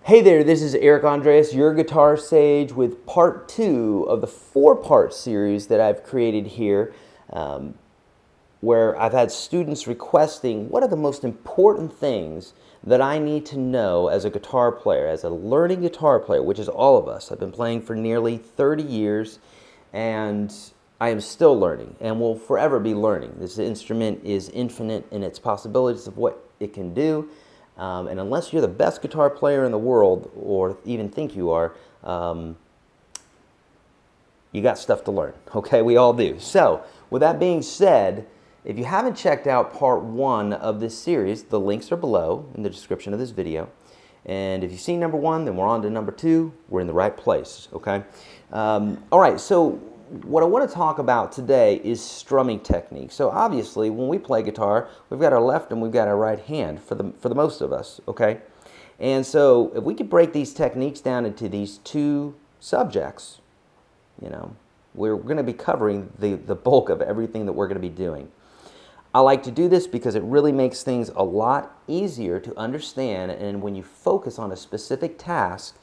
Hey there, this is Eric Andreas, your Guitar Sage, with part 2 of the 4-part series that I've created here, where I've had students requesting what are the most important things that I need to know as a guitar player, as a learning guitar player, which is all of us. I've been playing for nearly 30 years, and I am still learning and will forever be learning. This instrument is infinite in its possibilities of what it can do. And unless you're the best guitar player in the world, or even think you are, you got stuff to learn, okay? We all do. So, with that being said, if you haven't checked out part 1 of this series, the links are below in the description of this video. And if you've seen number 1, then we're on to number 2. We're in the right place, okay? All right, so what I want to talk about today is strumming technique. So obviously, when we play guitar, we've got our left and we've got our right hand for the most of us, okay? And so if we could break these techniques down into these 2 subjects, you know, we're going to be covering the bulk of everything that we're going to be doing. I like to do this because it really makes things a lot easier to understand, and when you focus on a specific task,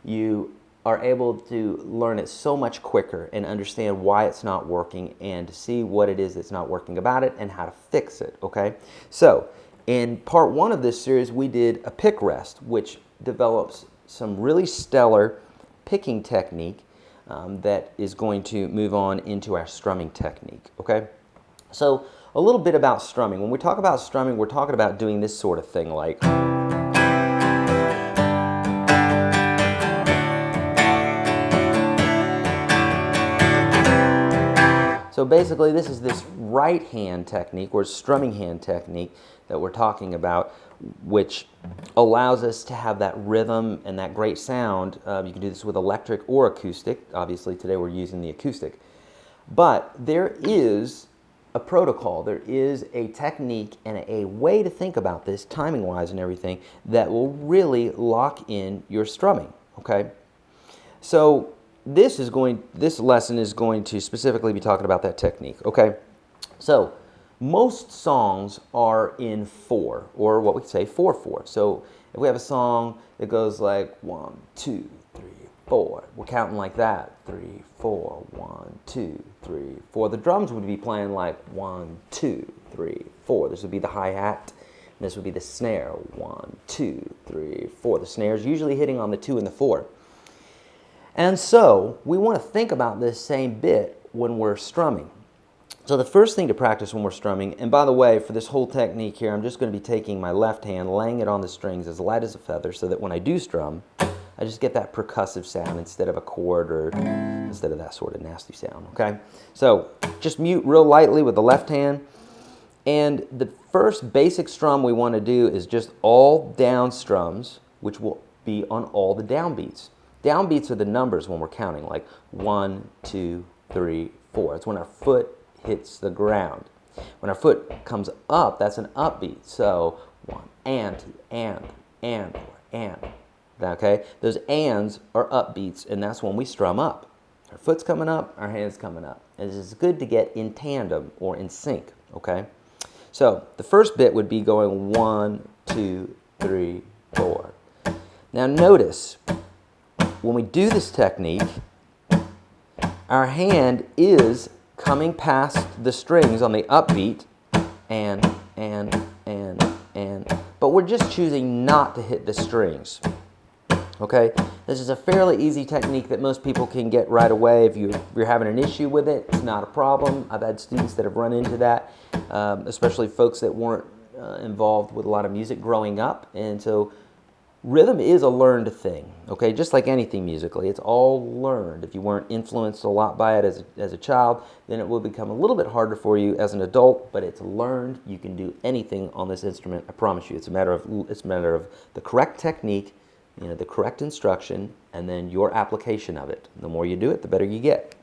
you are able to learn it so much quicker and understand why it's not working and to see what it is that's not working about it and how to fix it, okay? So, in part 1 of this series, we did a pick rest, which develops some really stellar picking technique that is going to move on into our strumming technique, okay? So, a little bit about strumming. When we talk about strumming, we're talking about doing this sort of thing like... So basically, this is this right hand technique, or strumming hand technique, that we're talking about, which allows us to have that rhythm and that great sound. You can do this with electric or acoustic. Obviously, today we're using the acoustic. But there is a protocol, there is a technique and a way to think about this, timing-wise and everything, that will really lock in your strumming, okay? So this lesson is going to specifically be talking about that technique, okay? So most songs are in 4, or what we could say 4/4. So if we have a song that goes like 1, 2, 3, 4, we're counting like that. 3, 4, 1, 2, 3, 4. The drums would be playing like 1, 2, 3, 4. This would be the hi-hat. And this would be the snare. 1, 2, 3, 4. The snare is usually hitting on the 2 and the 4. And so we want to think about this same bit when we're strumming. So the first thing to practice when we're strumming, and by the way, for this whole technique here, I'm just going to be taking my left hand, laying it on the strings as light as a feather, so that when I do strum, I just get that percussive sound instead of a chord or instead of that sort of nasty sound, okay? So just mute real lightly with the left hand. And the first basic strum we want to do is just all down strums, which will be on all the downbeats. Downbeats are the numbers when we're counting, like 1, 2, 3, 4. It's when our foot hits the ground. When our foot comes up, that's an upbeat. So 1, and, 2, and, 4, and. Okay? Those ands are upbeats, and that's when we strum up. Our foot's coming up, our hand's coming up. And it's good to get in tandem or in sync, okay? So the first bit would be going 1, 2, 3, 4. Now notice, when we do this technique, our hand is coming past the strings on the upbeat, and, but we're just choosing not to hit the strings. Okay, this is a fairly easy technique that most people can get right away. If you're having an issue with it, it's not a problem. I've had students that have run into that, especially folks that weren't involved with a lot of music growing up. And so rhythm is a learned thing, okay? Just like anything musically, it's all learned. If you weren't influenced a lot by it as a child, then it will become a little bit harder for you as an adult, but it's learned. You can do anything on this instrument, I promise you. It's a matter of the correct technique, you know, the correct instruction, and then your application of it. The more you do it, the better you get.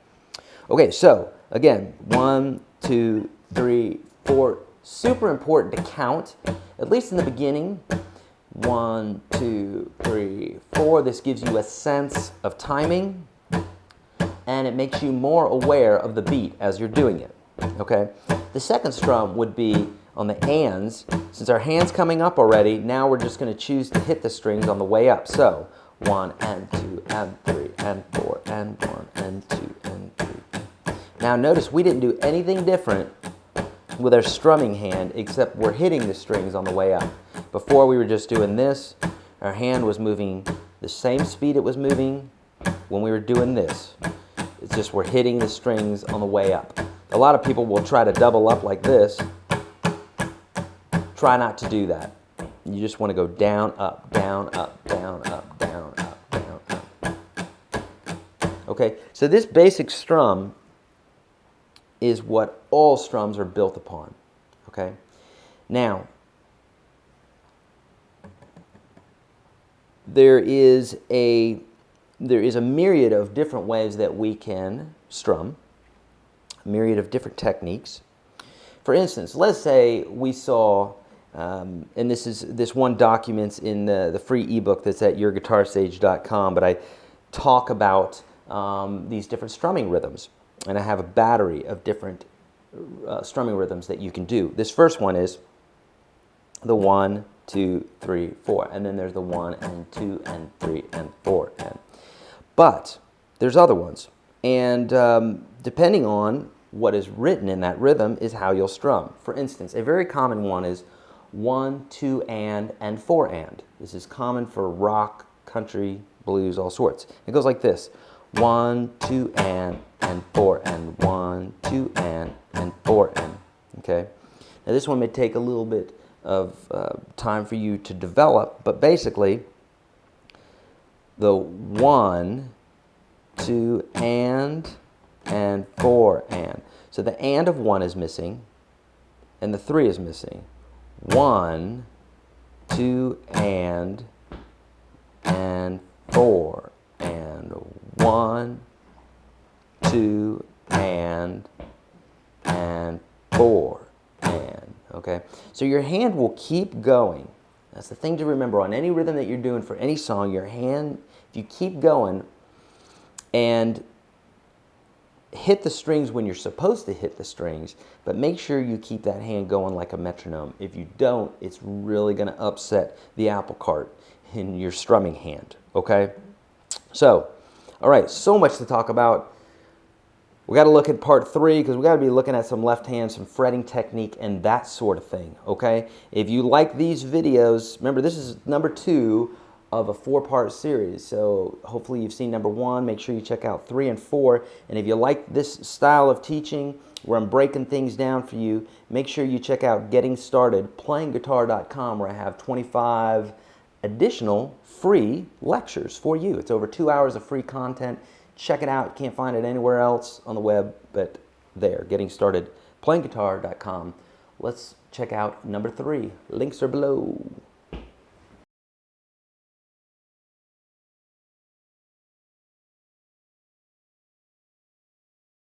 Okay, so again, 1, 2, 3, 4. Super important to count, at least in the beginning. 1, 2, 3, 4. This gives you a sense of timing, and it makes you more aware of the beat as you're doing it. Okay? The second strum would be on the ands, since our hand's coming up already, now we're just going to choose to hit the strings on the way up. So 1 and 2 and 3 and 4 and 1 and 2 and 3. Now notice we didn't do anything different with our strumming hand except we're hitting the strings on the way up. Before we were just doing this, our hand was moving the same speed it was moving when we were doing this. It's just we're hitting the strings on the way up. A lot of people will try to double up like this. Try not to do that. You just want to go down, up, down, up, down, up, down, up, down, up. Okay, so this basic strum is what all strums are built upon. Okay, now there is a myriad of different ways that we can strum, a myriad of different techniques. For instance, let's say we saw, and this one documents in the free ebook that's at YourGuitarSage.com, but I talk about these different strumming rhythms, and I have a battery of different strumming rhythms that you can do. This first one is the 1, 2, 3, 4, and then there's the 1 and 2 and 3 and 4 and. But there's other ones, and depending on what is written in that rhythm is how you'll strum. For instance, a very common one is 1, 2 and 4 and. This is common for rock, country, blues, all sorts. It goes like this: 1, 2 and 4 and 1, 2 and 4 and. Okay. Now this one may take a little bit of time for you to develop, but basically the 1, 2 and 4 and. So the and of 1 is missing, and the 3 is missing. 1, 2 and 4 and 1, 2 and 4 and. Okay, so your hand will keep going. That's the thing to remember on any rhythm that you're doing for any song. Your hand, if you keep going and hit the strings when you're supposed to hit the strings, but make sure you keep that hand going like a metronome. If you don't, it's really going to upset the apple cart in your strumming hand. Okay, so all right, so much to talk about. We got to look at part 3 because we got to be looking at some left hand, some fretting technique, and that sort of thing. Okay, if you like these videos, remember this is number 2 of a 4-part series. So hopefully you've seen number 1. Make sure you check out 3 and 4. And if you like this style of teaching where I'm breaking things down for you, make sure you check out Getting Started, playingguitar.com, where I have 25 additional free lectures for you. It's over 2 hours of free content. Check it out. You can't find it anywhere else on the web, but there, Getting Started, playingguitar.com. Let's check out number 3. Links are below.